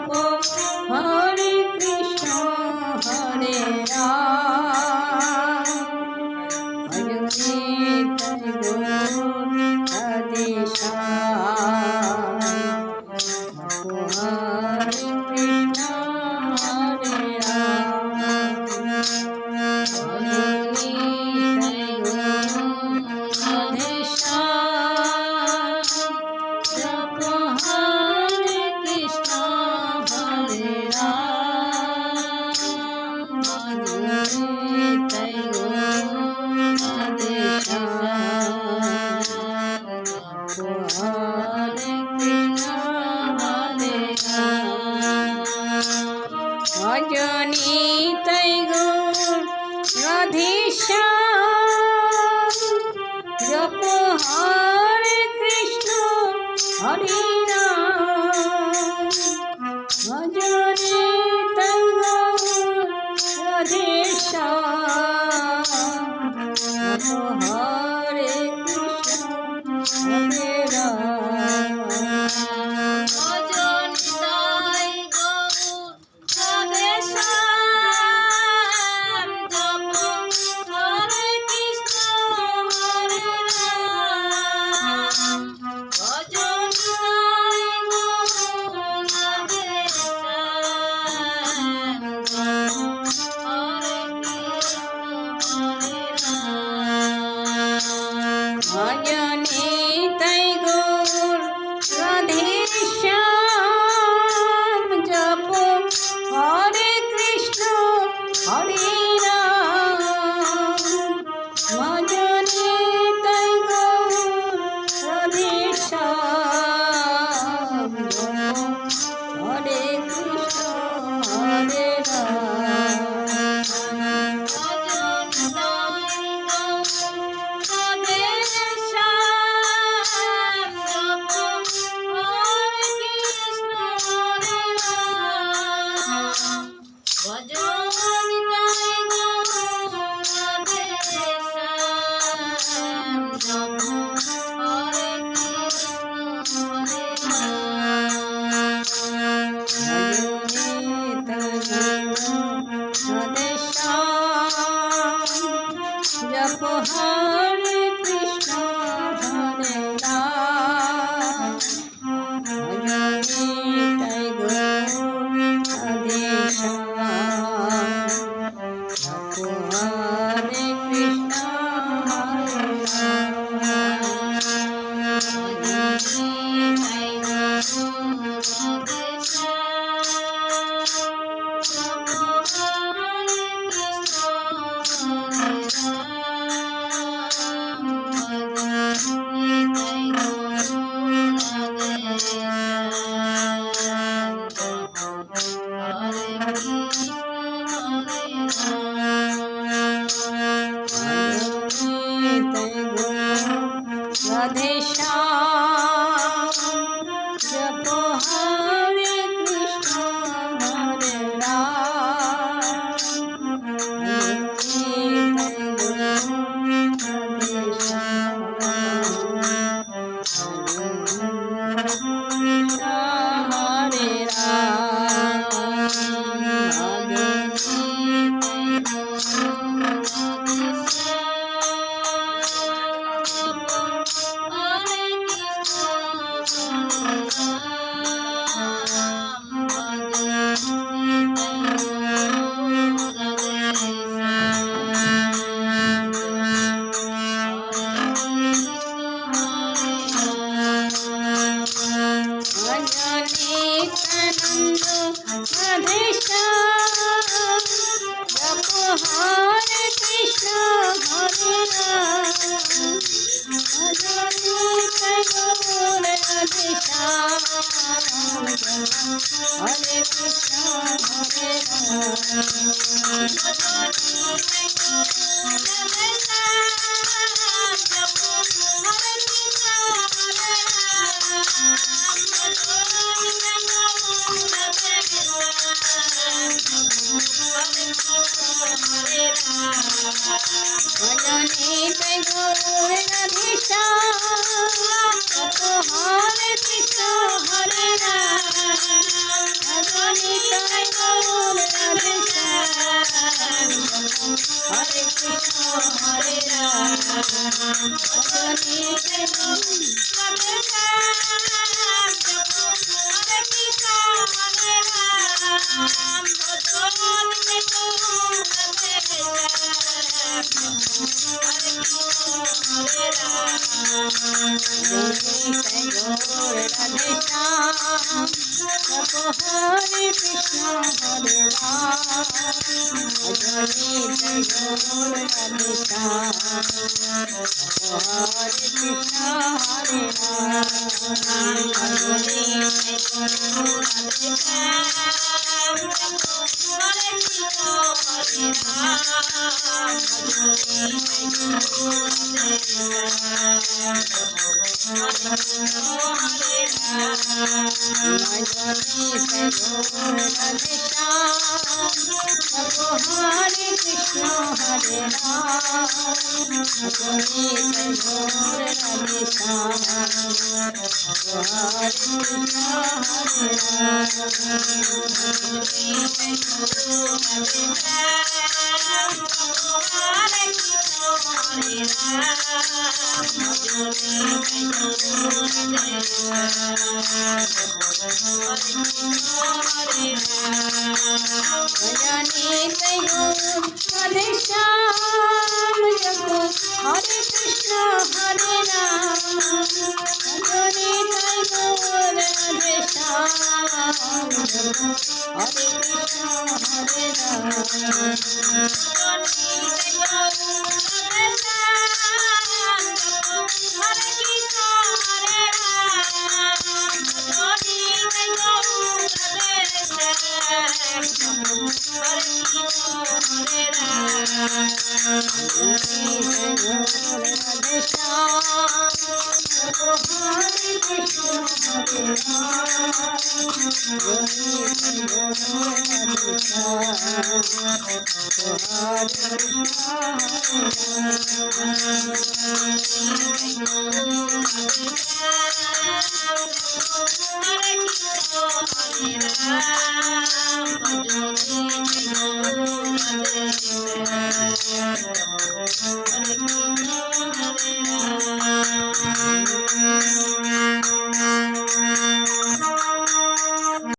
जप हरे कृष्ण हरे राम भजो निताय गौर राधे श्याम जप हरे कृष्ण हरे राम भजो निताय गौर राधे श्याम जप हरे कृष्ण हरे राम भजो निताय गौर राधे श्याम जप हरे कृष्ण हरे राम भजो निताय गौर राधे श्याम जप हरे कृष्ण हरे राम भजो निताय गौर राधे श्याम जप हरे कृष्ण हरे राम भजो निताय गौर राधे श्याम जप हरे कृष्ण हरे राम भजो निताय गौर राधे श्याम जप हरे कृष्ण हरे राम भजो निताय गौर राधे श्याम जप हरे कृष्ण हरे राम भजो निताय गौर राधे श्याम जप हरे कृष्ण हरे राम भजो निताय गौर राधे श्याम जप हरे कृष्ण हरे राम भजो निताय गौर राधे श्याम जप हरे कृष्ण हरे राम भजो निताय गौर राधे श्याम जप हरे कृष्ण हरे राम भजो निताय गौर राधे श्याम जप हरे कृष्ण हरे राधे श्याम जप हरे कृष्ण हरे राम राधे श्याम हरे राधे श्याम जप हरे कृष्ण हरे राम भजो निताय गौर राधे श्याम जप हरे कृष्ण हरे राम भजो निताय गौर राधे श्याम जप हरे कृष्ण हरे राम भजो निताय गौर राधे भजो निताय गौर राधे श्याम जप हरे कृष्ण हरे राम भजो কৃষ্ণ হরে রাম ভজনে রাধে শ্যাম জপো হরে কৃষ্ণ হরে রাম ভজনে রাধে শ্যাম হরে কৃষ্ণ হরে রাম রাধে শ্যাম জপো হরে কৃষ্ণ হরে রাম ভজনে রাধে শ্যাম হরে কৃষ্ণ হরে রাম ভজনে রাধে শ্যাম জপো হরে কৃষ্ণ হরে রাম ভজনে হরে রাম রাধে শ্যাম জপো হরে কৃষ্ণ হরে রাম ভজনে রাধে শ্যাম জপো হরে কৃষ্ণ হরে Ram Hare Shyam Japo Hare Krishna Hare Ram Hare Gaur Radhe Shyam Japo Hare Krishna Hare Ram Radhe Shyam Japo Hare Krishna Hare Ram